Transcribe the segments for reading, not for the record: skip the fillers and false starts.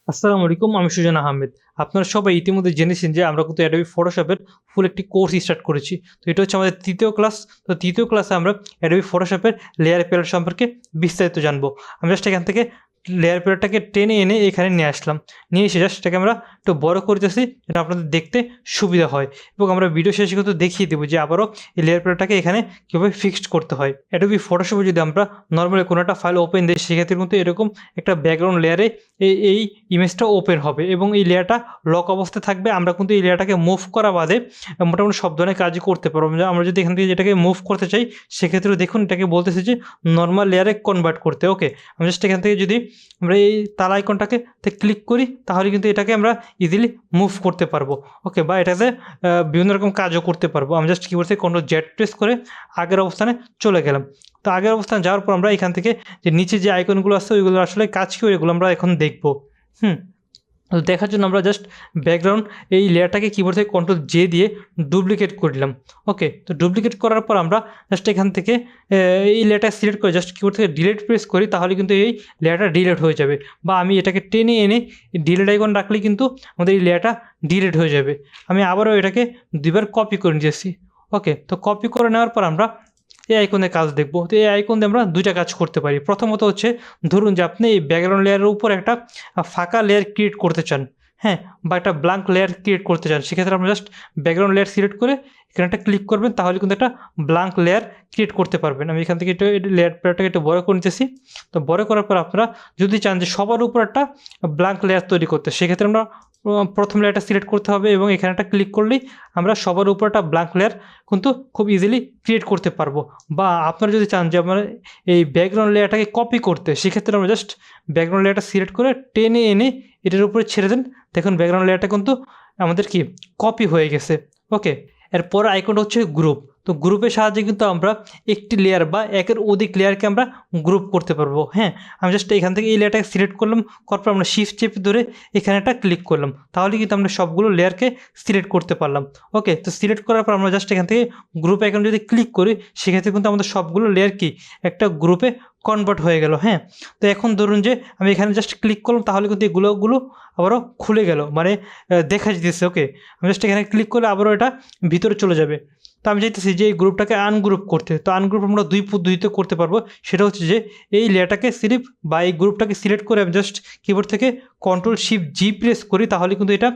আসসালামু আলাইকুম, আমি সুজন আহমেদ। আপনারা সবাই ইতিমধ্যে জেনেছেন যে আমরা কিন্তু অ্যাডোবি ফটোশপের ফুল একটি কোর্স স্টার্ট করেছি। তো এটা হচ্ছে আমাদের ৩য় ক্লাস। তো ৩য় ক্লাসে আমরা অ্যাডোবি ফটোশপের লেয়ার প্যালেট সম্পর্কে বিস্তারিত জানবো। আমি জাস্ট এখান থেকে লেয়ার প্যালেটটাকে টেনে এনে এখানে নিয়ে আসলাম। নিয়ে এসে জাস্ট এটাকে আমরা একটু বড় করতেছি, যেটা আপনাদের দেখতে সুবিধা হয়, এবং আমরা ভিডিও শেষে কিন্তু দেখিয়ে দেবো যে আবারও এই লেয়ার প্যালেটটাকে এখানে কীভাবে ফিক্সড করতে হয়। অ্যাডোবি ফটোশপে যদি আমরা নরমালি কোনো একটা ফাইল ওপেন দিই, সেক্ষেত্রে কিন্তু এরকম একটা ব্যাকগ্রাউন্ড লেয়ারে এই ইমেজটা ওপেন হবে এবং এই লেয়ারটা লক অবস্থায় থাকবে। আমরা কিন্তু এই লেয়ারটাকে মুভ করা বাদে মোটামুটি সব ধরনের কাজই করতে পারবো। আমরা যদি এখান থেকে যেটাকে মুভ করতে চাই, সেক্ষেত্রে দেখুন এটাকে বলতেছে যে নর্মাল লেয়ারে কনভার্ট করতে। ওকে, আমি জাস্ট এখান থেকে যদি আমরা এই তালা আইকনটাকে ক্লিক করি, তাহলে কিন্তু এটাকে আমরা ইজিলি মুভ করতে পারবো। ওকে, বা এটাতে বিভিন্ন রকম কাজও করতে পারবো। আমি জাস্ট কি করছি, কন্ট্রোল জেড প্রেস করে আগের অবস্থানে চলে গেলাম। তো আগের অবস্থানে যাওয়ার পর আমরা এখান থেকে যে নিচে যে আইকনগুলো আছে, ওইগুলো আসলে কাজ কি, ওইগুলো আমরা এখন দেখব। হুম তো দেখার জন্য আমরা জাস্ট ব্যাকগ্রাউন্ড এই লেয়ারটাকে কিবোর্ড থেকে কন্ট্রোল জে দিয়ে ডুপ্লিকেট করলাম। ওকে, তো ডুপ্লিকেট করার পর আমরা জাস্ট এখান থেকে এই লেয়ারটা সিলেক্ট করে জাস্ট কিবোর্ড থেকে ডিলিট প্রেস করি, তাহলে কিন্তু এই লেয়ারটা ডিলিট হয়ে যাবে। বা আমি এটাকে টেনে এনে ডিলিট আইকন রাখলেই কিন্তু আমাদের এই লেয়ারটা ডিলিট হয়ে যাবে। আমি আবারও এটাকে দুইবার কপি করে নিয়েছি। ওকে, তো কপি করে নেওয়ার পর আমরা এই আইকনের কাজ দেখব। তো এই আইকন দিয়ে আমরা দুইটা কাজ করতে পারি। প্রথমত হচ্ছে, ধরুন যে আপনি এই ব্যাকগ্রাউন্ড লেয়ারের উপর একটা ফাঁকা লেয়ার ক্রিয়েট করতে চান, হ্যাঁ, বা একটা ব্ল্যাঙ্ক লেয়ার ক্রিয়েট করতে চান। সেক্ষেত্রে আমরা জাস্ট ব্যাকগ্রাউন্ড লেয়ার সিলেক্ট করে এখানে একটা ক্লিক করবেন, তাহলে কিন্তু একটা ব্ল্যাঙ্ক লেয়ার ক্রিয়েট করতে পারবেন। আমি এখান থেকে একটু লেয়ার প্যাটাকে একটু বড় করে নিতেছি। তো বড় করার পর আপনারা যদি চান যে সবার উপর একটা ব্ল্যাঙ্ক লেয়ার তৈরি করতে, সেক্ষেত্রে আমরা প্রথম লেয়ারটা সিলেক্ট করতে হবে এবং এখানে একটা ক্লিক করলেই আমরা সবার উপর একটা ব্ল্যাঙ্ক লেয়ার কিন্তু খুব ইজিলি ক্রিয়েট করতে পারবো। বা আপনারা যদি চান যে আমরা এই ব্যাকগ্রাউন্ড লেয়ারটাকে কপি করতে, সেক্ষেত্রে আমরা জাস্ট ব্যাকগ্রাউন্ড লেয়ারটা সিলেক্ট করে টেনে এনে এটার উপরে ছেড়ে দেন। দেখুন ব্যাকগ্রাউন্ড লেয়ারটা কিন্তু আমাদের কি কপি হয়ে গেছে। ওকে, এরপর আইকনটা হচ্ছে গ্রুপ। তো গ্রুপের সাহায্যে কিন্তু আমরা একটি লেয়ার বা একের অধিক লেয়ারকে আমরা গ্রুপ করতে পারবো। হ্যাঁ, আমি জাস্ট এখান থেকে এই লেয়ারটাকে সিলেক্ট করলাম, করার পর আমরা শিফট চেপে ধরে এখানে একটা ক্লিক করলাম, তাহলে কিন্তু আমরা সবগুলো লেয়ারকে সিলেক্ট করতে পারলাম। ওকে, তো সিলেক্ট করার পর আমরা জাস্ট এখান থেকে গ্রুপ আইকন যদি ক্লিক করি, সেক্ষেত্রে কিন্তু আমাদের সবগুলো লেয়ার কি একটা গ্রুপে কনভার্ট হয়ে গেল। হ্যাঁ, তো এখন ধরুন যে আমি এখানে জাস্ট ক্লিক করলাম, তাহলে কিন্তু এগুলো আবারও খুলে গেল, মানে দেখা যেতেছে। ওকে, আমি জাস্ট এখানে ক্লিক করলে আবারও এটা ভিতরে চলে যাবে। তো আমি চাইতেছি যে এই গ্রুপটাকে আনগ্রুপ করতে। তো আনগ্রুপ আমরা দুই পদ্ধতিতে করতে পারবো। সেটা হচ্ছে যে এই লেয়ারটাকে সিলেক্ট বা এই গ্রুপটাকে সিলেক্ট করে আমি জাস্ট কিবোর্ড থেকে কন্ট্রোল শিফট জি প্রেস করি, তাহলে কিন্তু এটা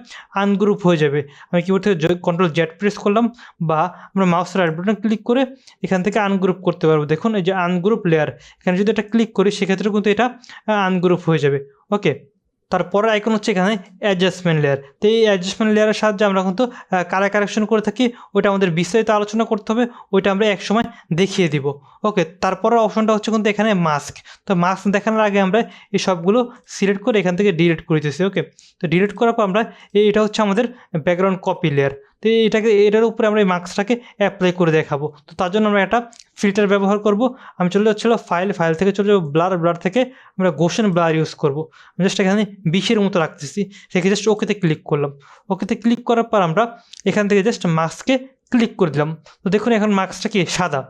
আনগ্রুপ হয়ে যাবে। আমি কিবোর্ড থেকে কন্ট্রোল জেড প্রেস করলাম, বা আমরা মাউসের রাইট বাটন ক্লিক করে এখান থেকে আনগ্রুপ করতে পারবো। দেখুন এই যে আনগ্রুপ লেয়ার, এখানে যদি এটা ক্লিক করি, সেক্ষেত্রে কিন্তু এটা আনগ্রুপ হয়ে যাবে। ওকে, তারপরের আইকন হচ্ছে এখানে অ্যাডজাস্টমেন্ট লেয়ার। তো এই অ্যাডজাস্টমেন্ট লেয়ারের সাহায্যে আমরা কিন্তু কালার কারেকশন করে থাকি। ওইটা আমাদের বিস্তারিত আলোচনা করতে হবে, ওইটা আমরা একসময় দেখিয়ে দিব। ওকে, তারপরের অপশনটা হচ্ছে কিন্তু এখানে মাস্ক। তো মাস্ক দেখানোর আগে আমরা এই সবগুলো সিলেক্ট করে এখান থেকে ডিলিট করে দিতেছি। ওকে, তো ডিলিট করার পর আমরা এটা হচ্ছে আমাদের ব্যাকগ্রাউন্ড কপি লেয়ার। তো এটার উপরে আমরা এই মাস্কটাকে অ্যাপ্লাই করে দেখাবো। তো তার জন্য আমরা একটা ফিল্টার ব্যবহার করব। আমি চলে যাচ্ছিল ফাইল থেকে চলে যাবো ব্লার থেকে আমরা গোশেন ব্লার ইউজ করব। আমি জাস্ট এখানে 20-এর মতো রাখতেছি, রেখে জাস্ট ওকেতে ক্লিক করলাম। ওকেতে ক্লিক করার পর আমরা এখান থেকে জাস্ট মাস্কে ক্লিক করে দিলাম। তো দেখুন এখন মাস্কটা কি সাদা,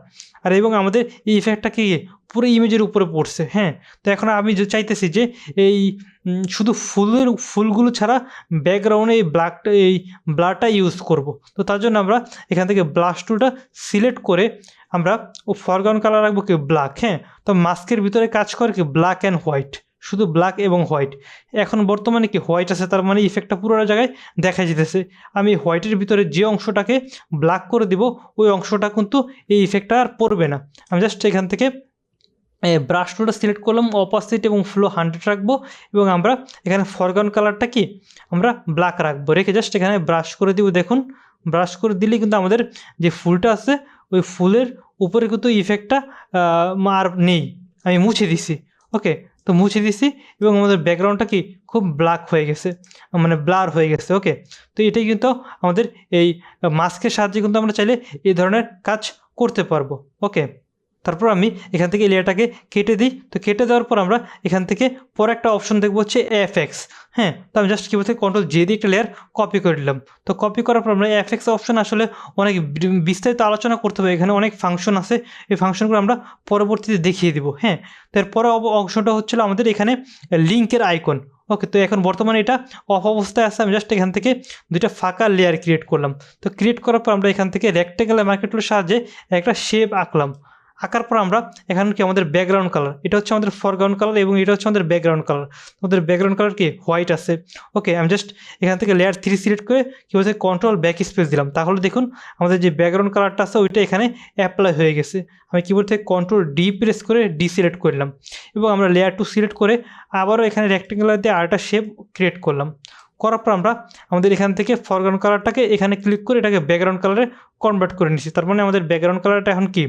আর এবং আমাদের এই ইফেক্টটা কি পুরো ইমেজের উপরে পড়ছে। হ্যাঁ, তো এখন আমি যে চাইতেছি যে এই শুধু ফুলগুলো ছাড়া ব্যাকগ্রাউন্ডে এই ব্লারটা ইউজ করব। তো তার জন্য আমরা এখান থেকে ব্লাশ টুলটা সিলেক্ট করে আমরা ফরগ্রাউন্ড কালার রাখবো কি ব্ল্যাক। হ্যাঁ, তো মাস্কের ভিতরে কাজ করে কি ব্ল্যাক অ্যান্ড হোয়াইট, শুধু ব্ল্যাক এবং হোয়াইট। এখন বর্তমানে কি হোয়াইট আছে, তার মানে ইফেক্টটা পুরো জায়গায় দেখা যেতেছে। আমি হোয়াইটের ভিতরে যে অংশটাকে ব্ল্যাক করে দিব, ওই অংশটা কিন্তু এই ইফেক্টটা আর পড়বে না। আমি জাস্ট এখান থেকে ব্রাশ টুলটা সিলেক্ট করলাম, অপাসিটি এবং ফ্লো 100 রাখবো, এবং আমরা এখানে ফরগ্রাউন্ড কালারটা কি আমরা ব্ল্যাক রাখবো, রেখে জাস্ট এখানে ব্রাশ করে দিব। দেখুন ব্রাশ করে দিলে কিন্তু আমাদের যে ফুলটা আছে, ওই ফুলের উপরে কিন্তু ইফেক্টটা আর নেই, আমি মুছে দিছি। ওকে, তো মুছে দিছি এবং আমাদের ব্যাকগ্রাউন্ডটা কি খুব ব্ল্যাক হয়ে গেছে, মানে ব্লার হয়ে গেছে। ওকে, তো এটাই কিন্তু আমাদের এই মাস্কের সাহায্যে কিন্তু আমরা চাইলে এই ধরনের কাজ করতে পারবো। ওকে, তারপর আমি এখান থেকে লেয়ারটাকে কেটে দিই। তো কেটে দেওয়ার পর আমরা এখান থেকে পরে একটা অপশন দেখবো হচ্ছে এফএক্স। হ্যাঁ, তো আমি জাস্ট কী বলতে কন্ট্রোল জে দিয়ে একটা লেয়ার কপি করে দিলাম। তো কপি করার পর আমরা এফএক্স অপশন আসলে অনেক বিস্তারিত আলোচনা করতে হবে, এখানে অনেক ফাংশন আছে, এই ফাংশনগুলো আমরা পরবর্তীতে দেখিয়ে দিব। হ্যাঁ, তারপরে অংশটা হচ্ছিলো আমাদের এখানে লিঙ্কের আইকন। ওকে, তো এখন বর্তমানে এটা অফ অবস্থায় আছে। আমি জাস্ট এখান থেকে দুইটা ফাঁকা লেয়ার ক্রিয়েট করলাম। তো ক্রিয়েট করার পর আমরা এখান থেকে রেক্টেঙ্গেল মার্কের টুলের সাহায্যে একটা শেপ আঁকলাম। আঁকার পর আমরা এখানে কি আমাদের ব্যাকগ্রাউন্ড কালার, এটা হচ্ছে আমাদের ফরগ্রাউন্ড কালার এবং এটা হচ্ছে আমাদের ব্যাকগ্রাউন্ড কালার। আমাদের ব্যাকগ্রাউন্ড কালার কি হোয়াইট আছে। ওকে, আমি জাস্ট এখান থেকে লেয়ার 3 সিলেক্ট করে কি বলছে কন্ট্রোল ব্যাক স্পেস দিলাম, তাহলে দেখুন আমাদের যে ব্যাকগ্রাউন্ড কালারটা আছে ওইটা এখানে অ্যাপ্লাই হয়ে গেছে। আমি কিবোর্ড থেকে কন্ট্রোল ডি প্রেস করে ডি সিলেক্ট করলাম এবং আমরা লেয়ার 2 সিলেক্ট করে আবারও এখানে রেক্টেঙ্গুলার দিয়ে আরেকটা শেপ ক্রিয়েট করলাম। করার পর আমরা আমাদের এখান থেকে ফরগ্রাউন্ড কালারটাকে এখানে ক্লিক করে এটাকে ব্যাকগ্রাউন্ড কালারে কনভার্ট করে নিচ্ছি। তার মানে আমাদের ব্যাকগ্রাউন্ড কালারটা এখন কি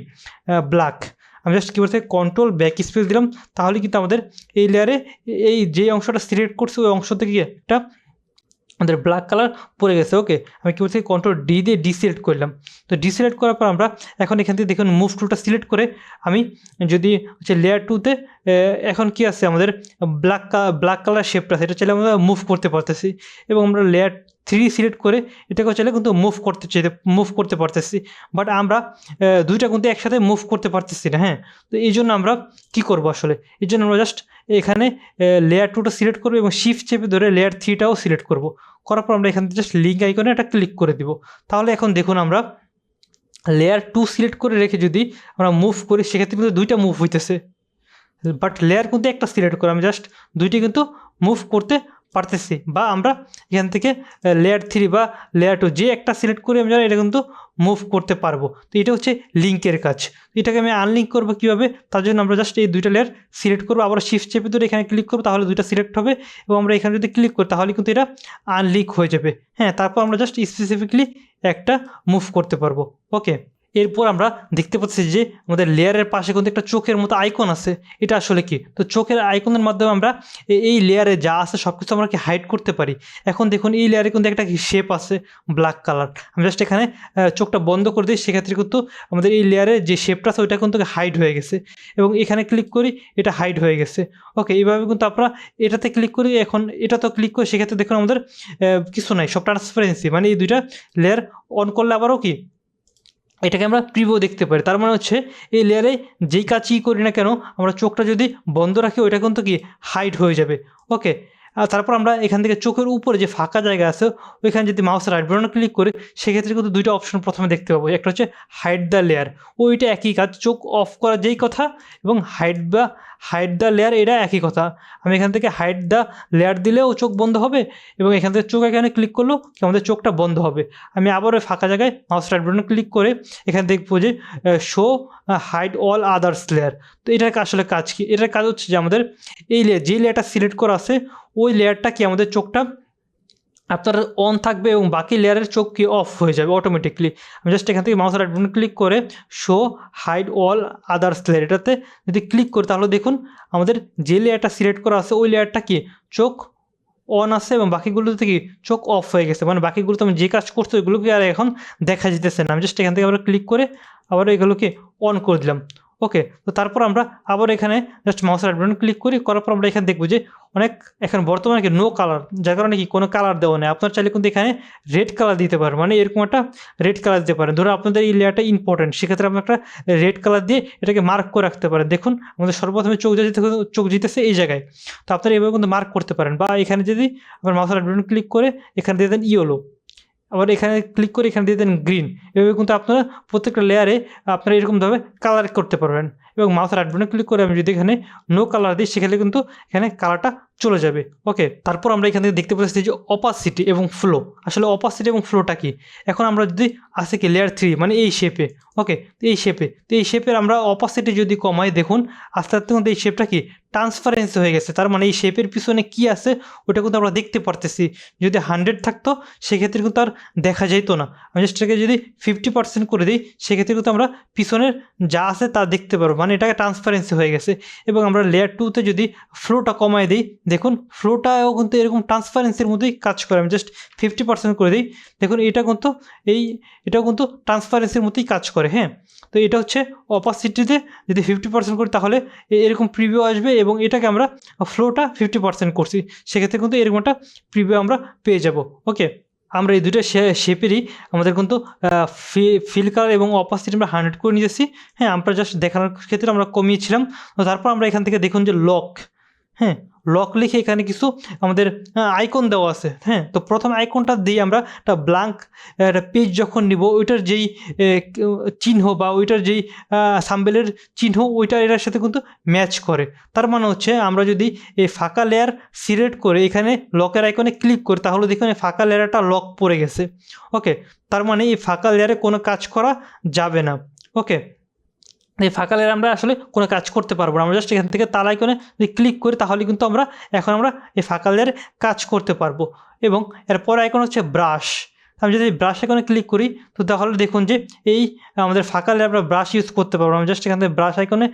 ব্ল্যাক। আমি জাস্ট কিবোর্ড থেকে কন্ট্রোল ব্যাক স্পেস দিলাম, তাহলে কিন্তু আমাদের এই লেয়ারে এই যে অংশটা সিলেক্ট করছে ওই অংশ থেকে একটা আমাদের ব্ল্যাক কালার পড়ে গেছে। ওকে, আমি কিবোর্ড থেকে কন্ট্রোল ডি দিয়ে ডিসিলেক্ট করলাম। তো ডিসিলেক্ট করার পর আমরা এখন এখান থেকে দেখুন মুভ টুলটা সিলেক্ট করে আমি যদি হচ্ছে লেয়ার 2তে এখন কি আছে আমাদের ব্ল্যাক কালার শেপটা, সেটা চাইলে আমরা মুভ করতে পারতেছি এবং আমরা লেয়ার 3 সিলেক্ট করে এটাকেও চাইলে কিন্তু মুভ করতে পারতেছি। বাট আমরা দুইটা কিন্তু একসাথে মুভ করতে পারতেছি না। হ্যাঁ, তো এই জন্য আমরা কী করবো আসলে, এই জন্য আমরা জাস্ট এখানে লেয়ার 2টা সিলেক্ট করবো এবং শিফট চেপে ধরে লেয়ার 3টাও সিলেক্ট করবো। করার পর আমরা এখান থেকে জাস্ট লিঙ্ক আইকনে একটা ক্লিক করে দিব। তাহলে এখন দেখুন আমরা লেয়ার 2 সিলেক্ট করে রেখে যদি আমরা মুভ করি সেক্ষেত্রে কিন্তু দুইটা মুভ হইতেছে, বাট লেয়ার কিন্তু একটা সিলেক্ট করে আমি জাস্ট দুইটি কিন্তু মুভ করতে পারতেছি। বা আমরা এখান থেকে লেয়ার 3 বা লেয়ার 2 যে একটা সিলেক্ট করি আমরা এটা কিন্তু মুভ করতে পারবো। তো এটা হচ্ছে লিঙ্কের কাজ। এটাকে আমি আনলিঙ্ক করবো কীভাবে, তার জন্য আমরা জাস্ট এই দুইটা লেয়ার সিলেক্ট করবো, আবার শিফট চেপে ধরে এখানে ক্লিক করবো, তাহলে দুইটা সিলেক্ট হবে এবং আমরা এখানে যদি ক্লিক করি তাহলে কিন্তু এটা আনলিঙ্ক হয়ে যাবে। হ্যাঁ, তারপর আমরা জাস্ট স্পেসিফিকলি একটা মুভ করতে পারবো। ওকে, এরপর আমরা দেখতে পাচ্ছি যে আমাদের লেয়ারের পাশে কিন্তু একটা চোখের মতো আইকন আছে। এটা আসলে কি, তো চোখের আইকনের মাধ্যমে আমরা এই লেয়ারে যা আছে সব কিছু আমরা কি হাইড করতে পারি। এখন দেখুন এই লেয়ারে কিন্তু একটা শেপ আছে ব্ল্যাক কালার, আমি জাস্ট এখানে চোখটা বন্ধ করে দিই, সেক্ষেত্রে কিন্তু আমাদের এই লেয়ারে যে শেপটা আছে ওইটা কিন্তু হাইড হয়ে গেছে এবং এখানে ক্লিক করি এটা হাইড হয়ে গেছে। ওকে, এইভাবে কিন্তু আপনারা এটাতে ক্লিক করি, এখন এটা তো ক্লিক করি, সেক্ষেত্রে দেখুন আমাদের কিছু নাই, সব ট্রান্সপারেন্সি, মানে এই দুইটা লেয়ার অন করলে আবারও কি এটাকে আমরা প্রিভিউ দেখতে পারি। তার মানে হচ্ছে এই লেয়ারে যেই কাজই করি না কেন আমরা চোখটা যদি বন্ধ রাখি ওইটা কিন্তু কি হাইড হয়ে যাবে। ওকে, আর তারপর আমরা এখান থেকে চোখের উপরে যে ফাঁকা জায়গা আছে ওইখানে যদি মাউসের রাইট বাটনে ক্লিক করি সেক্ষেত্রে কিন্তু দুইটা অপশন প্রথমে দেখতে পাবো। একটা হচ্ছে হাইড দ্য লেয়ার, ওইটা একই কাজ, চোখ অফ করা যেই কথা, এবং হাইড দ্য লেয়ার এটা একই কথা। আমি এখান থেকে হাইড দ্য লেয়ার দিলেও চোখ বন্ধ হবে এবং এখান থেকে চোখ এখানে ক্লিক করলেও কি আমাদের চোখটা বন্ধ হবে। আমি আবার ওই ফাঁকা জায়গায় মাউস রাইট বাটনে ক্লিক করে এখানে দেখবো যে show hide all others layer. তো এটার আসলে কাজ কি, এটার কাজ হচ্ছে যে আমাদের এই লেয়ার যে লেয়ারটা সিলেক্ট করা আছে ওই লেয়ারটা কি আমাদের চোখটা আপনার অন থাকবে এবং বাকি লেয়ারের চোখ কি অফ হয়ে যাবে অটোমেটিকলি। আমি জাস্ট এখান থেকে মাউস রাইট বাটন ক্লিক করে show hide all others layer এটাতে যদি ক্লিক করি তাহলে দেখুন আমাদের যে লেয়ারটা সিলেক্ট করা আছে ওই লেয়ারটা কি চোখ অন আছে এবং বাকিগুলোতে কি চোখ অফ হয়ে গেছে, মানে বাকিগুলোতে আমি যে কাজ করছি ওইগুলোকে আর এখন দেখা যেতেছে না। আমি জাস্ট এখান থেকে আবার ক্লিক করে আবার এগুলোকে অন করে দিলাম। ওকে, তো তারপর আমরা আবার এখানে just mouse right button click করার পর আমরা এখানে দেখবো যে অনেক এখন বর্তমানে কি নো কালার, যার কারণে কি কোনো কালার দেওয়া নেই। আপনার চাইলে কিন্তু এখানে রেড কালার দিতে পারেন, মানে এরকম একটা রেড কালার দিতে পারেন। ধরো আপনাদের এই লেয়ারটা ইম্পর্টেন্ট, সেক্ষেত্রে আপনি একটা রেড কালার দিয়ে এটাকে মার্ক করে রাখতে পারেন। দেখুন আমাদের সর্বপ্রথমে চোখ জিতেছে এই জায়গায়, তো আপনারা এইভাবে কিন্তু মার্ক করতে পারেন। বা এখানে যদি আপনার মাউস রাইট বাটন ক্লিক করে এখানে দিয়ে দেন ইয়েলো, আবার এখানে ক্লিক করে এখানে দিয়ে দেন গ্রিন, এভাবে কিন্তু আপনারা প্রত্যেকটা লেয়ারে আপনারা এরকমভাবে কালার করতে পারবেন। এবং মাউস রাইট বাটনে ক্লিক করে আমি যদি এখানে নো কালার দিই সেক্ষেত্রে কিন্তু এখানে কালারটা চলে যাবে। ওকে, তারপর আমরা এখান থেকে দেখতে পাচ্ছি যে অপাসিটি এবং ফ্লো। আসলে অপাসিটি এবং ফ্লোটা কি, এখন আমরা যদি আসে কি লেয়ার 3 মানে এই শেপে। ওকে, তো এই শেপের আমরা অপাসিটি যদি কমাই দেখুন আস্তে আস্তে কিন্তু এই শেপটা কি ট্রান্সপারেন্সি হয়ে গেছে। তার মানে এই শেপের পিছনে কি আছে ওটা কিন্তু আমরা দেখতে পারতেছি। যদি 100 থাকতো সেক্ষেত্রে কিন্তু আর দেখা যেত না। আমি জাস্ট এটাকে যদি 50% করে দিই সেক্ষেত্রে কিন্তু আমরা পিছনের যা আছে তা দেখতে পারবো, মানে এটাকে ট্রান্সপারেন্সি হয়ে গেছে। এবং আমরা লেয়ার 2তে যদি ফ্লোটা কমাই দিই দেখুন ফ্লোটাও কিন্তু এরকম ট্রান্সপারেন্সির মধ্যেই কাজ করে। আমি জাস্ট 50% করে দিই, দেখুন এটাও কিন্তু ট্রান্সপারেন্সির মতোই কাজ করে। হ্যাঁ, তো এটা হচ্ছে অপাসিটিতে যদি 50% করি তাহলে এরকম প্রিভিউ আসবে এবং এটাকে আমরা ফ্লোটা 50% করছি সেক্ষেত্রে কিন্তু এরকম একটা প্রিভিউ আমরা পেয়ে যাব। ওকে, আমরা এই দুটো শেপেরই আমাদের কিন্তু ফিল কালার এবং অপাসিটি আমরা 100 করে নিয়েছি। হ্যাঁ, আমরা জাস্ট দেখানোর ক্ষেত্রে আমরা কমিয়েছিলাম। তো তারপর আমরা এখান থেকে দেখুন যে লক, হ্যাঁ লক লিখে এখানে কিছু আমাদের আইকন দেওয়া আছে, হ্যাঁ। তো প্রথম আইকনটা দিয়ে আমরা একটা ব্ল্যাঙ্ক একটা পেজ যখন নিব, ওইটার যেই চিহ্ন বা ওইটার যেই সাম্বেলের চিহ্ন ওইটা এটার সাথে কিন্তু ম্যাচ করে। তার মানে হচ্ছে আমরা যদি এই ফাঁকা লেয়ার সিলেক্ট করে এখানে লকের আইকনে ক্লিক করি, তাহলে দেখুন এই ফাঁকা লেয়ারটা লক পড়ে গেছে। ওকে, তার মানে এই ফাঁকা লেয়ারে কোনো কাজ করা যাবে না। ওকে, এই ফাঁকা লেয়ারে আমরা আসলে কোনো কাজ করতে পারবো না। আমরা জাস্ট এখান থেকে তাল আইকনে যদি ক্লিক করি, তাহলে কিন্তু আমরা এখন এই ফাঁকা লেয়ারে কাজ করতে পারবো। এবং এরপর আইকন হচ্ছে ব্রাশ। আমি যদি ব্রাশ আইকনে ক্লিক করি, তো তাহলে দেখুন যে এই আমাদের ফাঁকা লেয়ার আমরা ব্রাশ ইউজ করতে পারবো। আমি জাস্ট এখান থেকে ব্রাশ আইকনে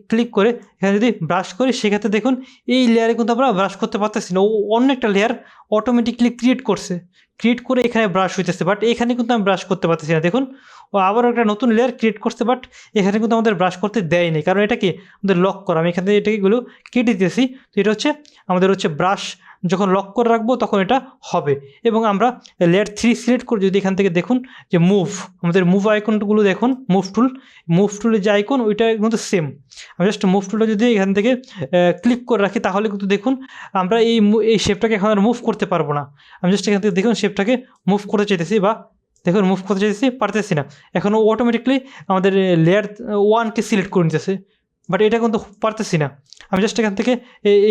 ক্লিক করে এখানে যদি ব্রাশ করি, সেক্ষেত্রে দেখুন এই লেয়ারে কিন্তু আমরা ব্রাশ করতে পারতেছি না। ও অন্য একটা লেয়ার অটোমেটিকলি ক্রিয়েট করছে, ক্রিয়েট করে এখানে ব্রাশ হইতেছে, বাট এখানে কিন্তু আমি ব্রাশ করতে পারতেছি না। দেখুন ও আবার একটা নতুন লেয়ার ক্রিয়েট করছে, বাট এখানে কিন্তু আমাদের ব্রাশ করতে দেয়নি, কারণ এটা কি আমাদের লক করা। আমি এখান থেকে এটাগুলো কেটে দিতেছি। তো এটা হচ্ছে আমাদের ব্রাশ যখন লক করে রাখবো তখন এটা হবে। এবং আমরা লেয়ার 3 সিলেক্ট করে যদি এখান থেকে দেখুন যে মুভ, আমাদের মুভ আইকনগুলো দেখুন, মুভ টুলের যে আইকন ওইটা কিন্তু সেম। আমি জাস্ট মুভ টুলটা যদি এখান থেকে ক্লিক করে রাখি, তাহলে কিন্তু দেখুন আমরা এই শেপটাকে এখন আর মুভ করতে পারবো না। আমি জাস্ট এখান থেকে দেখুন শেপটাকে মুভ করতে চাইতেছি, বা দেখুন মুভ করতে চাইতেছি, পারতেছি না। এখন অটোমেটিকলি আমাদের লেয়ার 1কে সিলেক্ট করে নিতেছে, বাট এটা কিন্তু পারতেছি না। আমি জাস্ট এখান থেকে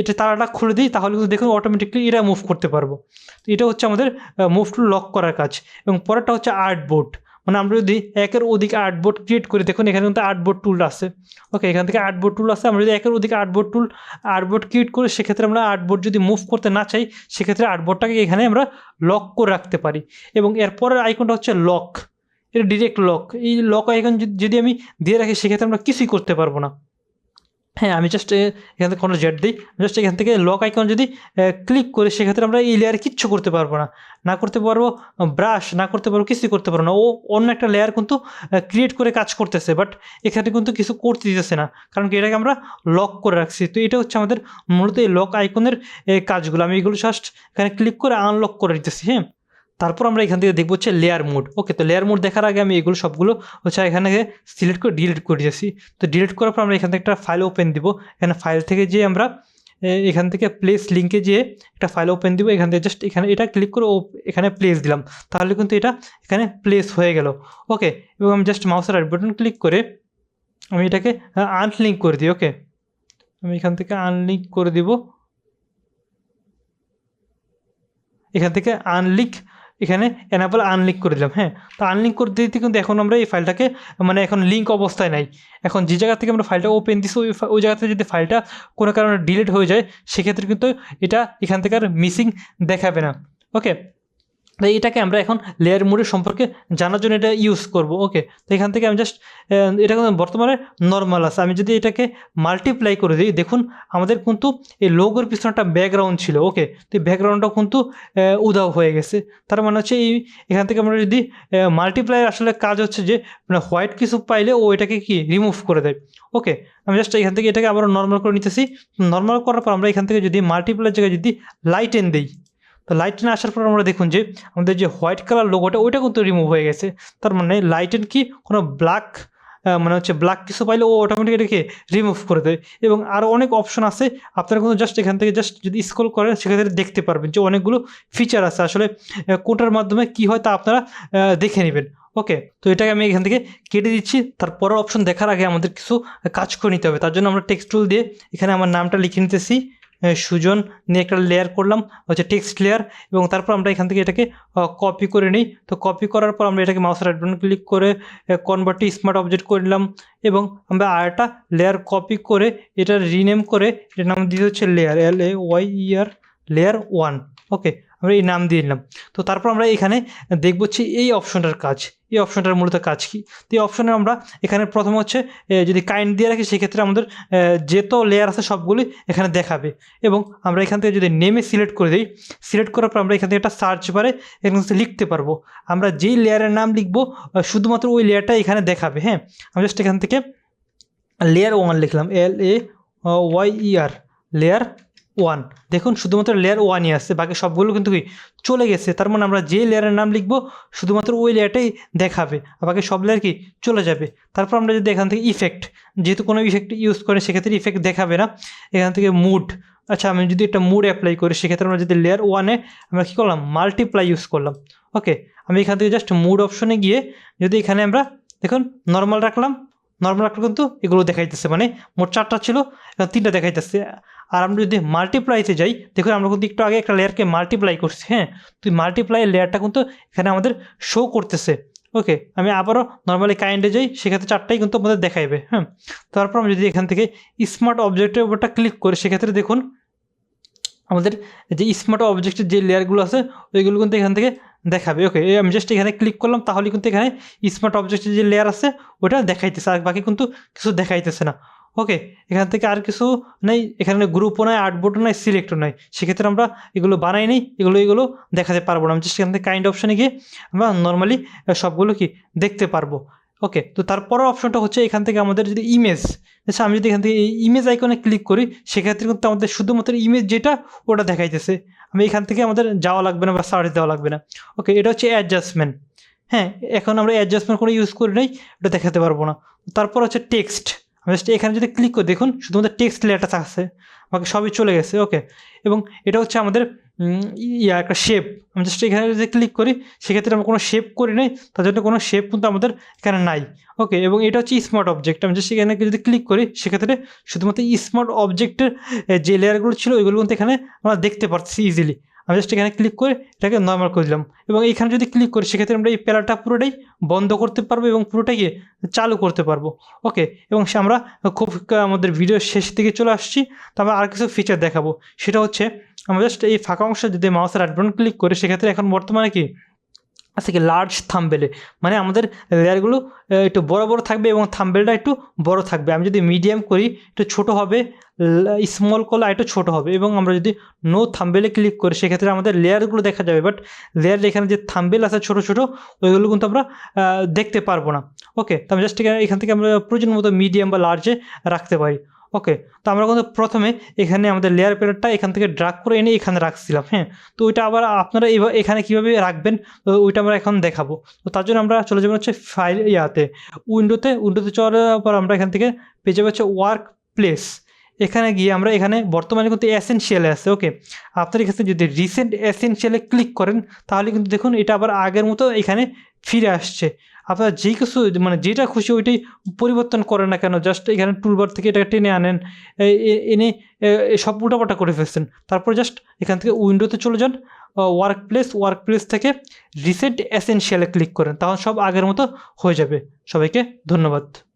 এটা তারাটা খুলে দিই, তাহলে কিন্তু দেখুন অটোমেটিকলি এটা মুভ করতে পারবো। তো এটা হচ্ছে আমাদের মুভ টুল লক করার কাজ। এবং পরেরটা হচ্ছে আর্টবোর্ড। মানে আমরা যদি একের অধিক আর্টবোর্ড ক্রিয়েট করি, দেখুন এখানে কিন্তু আর্টবোর্ড টুল আছে। ওকে, এখান থেকে আর্টবোর্ড টুল আছে। আমরা যদি একের অধিক আর্টবোর্ড ক্রিয়েট করি, সেক্ষেত্রে আমরা আর্টবোর্ড যদি মুভ করতে না চাই, সেক্ষেত্রে আর্টবোর্ডটাকে এখানে আমরা লক করে রাখতে পারি। এবং এরপরের আইকনটা হচ্ছে লক। এটা ডিরেক্ট লক। এই লক আইকন যদি আমি দিয়ে রাখি, সেক্ষেত্রে আমরা কিছুই করতে পারবো না। হ্যাঁ, আমি জাস্ট এখান থেকে কোনো জেড দিই, জাস্ট এখান থেকে লক আইকন যদি ক্লিক করি, সেক্ষেত্রে আমরা এই লেয়ারে কিচ্ছু করতে পারবো না, না করতে পারবো ব্রাশ, না করতে পারবো, কিছুই করতে পারবো না। ও অন্য একটা লেয়ার কিন্তু ক্রিয়েট করে কাজ করতেছে, বাট এখানে কিন্তু কিছু করতে দিতেছে না, কারণ কি এটাকে আমরা লক করে রাখছি। তো এটা হচ্ছে আমাদের মূলত এই লক আইকনের কাজগুলো। আমি এগুলো জাস্ট এখানে ক্লিক করে আনলক করে দিতেছি। হ্যাঁ, তারপর আমরা এখান থেকে দেখবো হচ্ছে লেয়ার মোড। ওকে, তো লেয়ার মোড দেখার আগে আমি এগুলো সবগুলো এখানে সিলেক্ট করে ডিলিট করে দিয়েছি। তো ডিলিট করার পর আমরা এখান থেকে একটা ফাইল ওপেন দিব। এখানে ফাইল থেকে যে আমরা এখান থেকে প্লেস লিঙ্কে যেয়ে একটা ফাইল ওপেন দিব। এখান থেকে জাস্ট এখানে এটা ক্লিক করে এখানে প্লেস দিলাম, তাহলে কিন্তু এটা এখানে প্লেস হয়ে গেল। ওকে, এবং আমি জাস্ট মাউসের রাইট বাটন ক্লিক করে আমি এটাকে আনলিঙ্ক করে দিই। ওকে, আমি এখান থেকে আনলিঙ্ক করে দিব। এখান থেকে এখানে এনাবল আনলিঙ্ক করে দিলাম। হ্যাঁ, তো আনলিঙ্ক করে দিতে কিন্তু এখন আমরা এই ফাইলটাকে মানে এখন লিঙ্ক অবস্থায় নাই। এখন যে জায়গা থেকে আমরা ফাইলটা ওপেন দিছি, ওই জায়গা থেকে যদি ফাইলটা কোনো কারণে ডিলিট হয়ে যায়, সেক্ষেত্রে কিন্তু এটা এখান থেকে আর মিসিং দেখাবে না। ওকে, তো এটাকে আমরা এখন লেয়ার মোডের সম্পর্কে জানার জন্য এটা ইউজ করব। ওকে, তো এখান থেকে আমি জাস্ট এটা কিন্তু বর্তমানে নর্মাল আছে। আমি যদি এটাকে মাল্টিপ্লাই করে দিই, দেখুন আমাদের কিন্তু এই লোগোর পিছনে একটা ব্যাকগ্রাউন্ড ছিল। ওকে, তো এই ব্যাকগ্রাউন্ডটাও কিন্তু উধাও হয়ে গেছে। তার মানে হচ্ছে এখান থেকে আমরা যদি মাল্টিপ্লাই আসলে কাজ হচ্ছে যে মানে হোয়াইট কিছু পাইলে ও এটাকে কি রিমুভ করে দেয়। ওকে, আমি জাস্ট এখান থেকে এটাকে আবার নর্মাল করে নিতেছি। নর্মাল করার পর আমরা এখান থেকে যদি মাল্টিপ্লাই জায়গায় যদি লাইটেন দিই, তো লাইটেন আসার পর আমরা দেখুন যে আমাদের যে হোয়াইট কালার লোগোটা ওইটা কিন্তু রিমুভ হয়ে গেছে। তার মানে লাইটেন কি কোনো ব্ল্যাক মানে ব্ল্যাক কিছু পাইলে ও অটোমেটিক এটাকে রিমুভ করে দেয়। এবং আরও অনেক অপশন আছে, আপনারা কিন্তু জাস্ট এখান থেকে জাস্ট যদি স্ক্রল করেন, সেক্ষেত্রে দেখতে পারবেন যে অনেকগুলো ফিচার আছে। আসলে কোনটার মাধ্যমে কি হয় তা আপনারা দেখে নেবেন। ওকে, তো এটাকে আমি এখান থেকে কেটে দিচ্ছি। তারপরের অপশন দেখার আগে আমাদের কিছু কাজ করে নিতে হবে। তার জন্য আমরা টেক্সট টুল দিয়ে এখানে আমার নামটা লিখে নিতেছি, সুজন, নিয়ে একটা লেয়ার করলাম টেক্সট লেয়ার। এবং তারপর আমরা এখান থেকে এটাকে কপি করে নিই। তো কপি করার পর আমরা এটাকে মাউসের রাইট বাটন ক্লিক করে কনভার্ট টু স্মার্ট অবজেক্ট করে নিলাম। এবং আমরা আরেকটা লেয়ার কপি করে এটা রিনেম করে এটার নাম দিয়ে হচ্ছে লেয়ার, LAYER, লেয়ার 1। ওকে, আমরা এই নাম দিয়ে নিলাম। তো তারপর আমরা এখানে দেখব হচ্ছে এই অপশনটার কাজ। এই অপশনটার মূলত কাজ কি? তো এই অপশনে আমরা এখানে প্রথম হচ্ছে যদি কাইন্ড দিয়ে রাখি, সেক্ষেত্রে আমাদের যেত লেয়ার আছে সবগুলি এখানে দেখাবে। এবং আমরা এখান থেকে যদি নেমে সিলেক্ট করে দিই, সিলেক্ট করার পর আমরা এখান থেকে একটা সার্চ বারে এখানে লিখতে পারবো। আমরা যেই লেয়ারের নাম লিখবো শুধুমাত্র ওই লেয়ারটা এখানে দেখাবে। হ্যাঁ, আমি জাস্ট এখান থেকে লেয়ার 1 লিখলাম, LAYER, লেয়ার 1। দেখুন শুধুমাত্র লেয়ার 1ই আসছে, বাকি সবগুলো কিন্তু কি চলে গেছে। তার মানে আমরা যে লেয়ারের নাম লিখবো শুধুমাত্র ওই লেয়ারটাই দেখাবে, আর বাকি সব লেয়ার কি চলে যাবে। তারপর আমরা যদি এখান থেকে ইফেক্ট, যেহেতু কোনো ইফেক্ট ইউজ করে সেক্ষেত্রে ইফেক্ট দেখাবে না। এখান থেকে মুড, আচ্ছা আমি যদি একটা মুড অ্যাপ্লাই করি সেক্ষেত্রে আমরা যদি লেয়ার ওয়ানে আমরা কী করলাম মাল্টিপ্লাই ইউজ করলাম। ওকে, আমি এখান থেকে জাস্ট মুড অপশনে গিয়ে যদি এখানে আমরা দেখুন নর্মাল রাখলাম, নর্মাল রাখলে কিন্তু এগুলো দেখাইতেছে, মানে মোট 4টা ছিল এখন 3টা দেখাইতেছে। আর আমরা যদি মাল্টিপ্লাইতে যাই দেখুন আমরা কিন্তু একটু আগে একটা লেয়ারকে মাল্টিপ্লাই করছি, হ্যাঁ, তো মাল্টিপ্লাই লেয়ারটা কিন্তু এখানে আমাদের শো করতেছে। ওকে, আমি আবারও নর্মালি কাইন্ডে যাই, সেক্ষেত্রে 4টাই কিন্তু আমাদের দেখাইবে। হ্যাঁ, তারপর আমি যদি এখান থেকে স্মার্ট অবজেক্টের উপরটা ক্লিক করি সেক্ষেত্রে দেখুন আমাদের যে স্মার্ট অবজেক্টের যে লেয়ারগুলো আছে ওইগুলো কিন্তু এখান থেকে দেখাবে। ওকে, আমি জাস্ট এখানে ক্লিক করলাম তাহলে কিন্তু এখানে স্মার্ট অবজেক্টের যে লেয়ার আছে ওটা দেখাইতেছে, আর বাকি কিন্তু কিছু দেখাইতেছে না। ওকে, এখান থেকে আর কিছু নেই, এখানে গ্রুপও নাই, আর্টবোর্ডও নাই, সিলেক্টও নাই, সেক্ষেত্রে আমরা এগুলো বানাই নেই, এগুলো দেখাতে পারবো না। আমি জাস্ট এখান থেকে কাইন্ড অপশানে গিয়ে আমরা নর্মালি সবগুলো কি দেখতে পারবো। ওকে, তো তারপরের অপশনটা হচ্ছে এখান থেকে আমাদের যদি ইমেজ, আচ্ছা আমি যদি এখান থেকে এই ইমেজ আইকনে ক্লিক করি সেক্ষেত্রে কিন্তু আমাদের শুধুমাত্র ইমেজ যেটা ওটা দেখাইতেছে, আমি এখান থেকে আমাদের যাওয়া লাগবে না বা সার্চ দেওয়া লাগবে না। ওকে, এটা হচ্ছে অ্যাডজাস্টমেন্ট। হ্যাঁ, এখন আমরা অ্যাডজাস্টমেন্ট করে ইউজ করি নাই, এটা দেখাতে পারবো না। তারপর হচ্ছে টেক্সট, আমি জাস্ট এখানে যদি ক্লিক করি দেখুন শুধুমাত্র টেক্সট লেয়ারটা থাকছে, বাকি সবই চলে গেছে। ওকে, এবং এটা হচ্ছে আমাদের একটা শেপ, আমি জাস্ট এখানে যদি ক্লিক করি সেক্ষেত্রে আমরা কোনো শেপ করি নাই, তার জন্য কোনো শেপ কিন্তু আমাদের এখানে নাই। ওকে, এবং এটা হচ্ছে স্মার্ট অবজেক্ট, আমি জাস্ট এখানে যদি ক্লিক করি সেক্ষেত্রে শুধুমাত্র স্মার্ট অবজেক্টের যে লেয়ারগুলো ছিল ওইগুলো কিন্তু এখানে আমরা দেখতে পাচ্ছি ইজিলি। আমি জাস্ট এখানে ক্লিক করে এটাকে নর্মাল করে দিলাম, এবং এইখানে যদি ক্লিক করি সেক্ষেত্রে আমরা এই প্যারাটা পুরোটাই বন্ধ করতে পারবো এবং পুরোটাকে চালু করতে পারবো। ওকে, এবং আমরা খুব আমাদের ভিডিওর শেষ দিকে চলে আসছি, তবে আর কিছু ফিচার দেখাবো। সেটা হচ্ছে আমরা জাস্ট এই ফাঁকা অংশে যদি মাউসের রাইট বাটন ক্লিক করি সেক্ষেত্রে এখন বর্তমানে কি আছে কি লার্জ থাম্বেলে, মানে আমাদের লেয়ারগুলো একটু বড় বড় থাকবে এবং থাম্বেলটা একটু বড় থাকবে। আমি যদি মিডিয়াম করি একটু ছোট হবে, স্মল করলে একটু ছোট হবে, এবং আমরা যদি নো থাম্বেলে ক্লিক করি সেক্ষেত্রে আমাদের লেয়ারগুলো দেখা যাবে, বাট লেয়ার এখানে যে থাম্বেল আছে ছোটো ছোটো ওইগুলো কিন্তু আমরা দেখতে পারবো না। ওকে, তো আমি জাস্ট এখান থেকে আমরা প্রয়োজন মতো মিডিয়াম বা লার্জে রাখতে পারি। ওকে, তো আমরা কিন্তু প্রথমে এখানে আমাদের লেয়ার প্যালেটটা এখান থেকে ড্রাগ করে এনে এখানে রাখছিলাম। হ্যাঁ, তো ওইটা আবার আপনারা এখানে কীভাবে রাখবেন ওইটা আমরা এখন দেখাবো। তো তার জন্য আমরা চলে যাবো হচ্ছে ফাইল উইন্ডোতে চলে যাওয়ার পর আমরা এখান থেকে পেয়ে যাবো হচ্ছে ওয়ার্ক প্লেস। এখানে গিয়ে আমরা এখানে বর্তমানে কিন্তু এসেনশিয়ালে আছে। ওকে, আপনার এখানে যদি রিসেন্ট এসেনশিয়ালে ক্লিক করেন তাহলে কিন্তু দেখুন এটা আবার আগের মতো এখানে ফিরে আসছে। আপনারা যে কিছু মানে যেটা খুশি ওইটাই পরিবর্তন করেন না কেন, জাস্ট এখানে টুলবার থেকে এটাকে টেনে আনেন, এনে সব উল্টাপাল্টা করে ফেলছেন। তারপর জাস্ট এখান থেকে উইন্ডোতে চলে যান, ওয়ার্ক প্লেস থেকে রিসেন্ট এসেনশিয়ালে ক্লিক করেন, তখন সব আগের মতো হয়ে যাবে। সবাইকে ধন্যবাদ।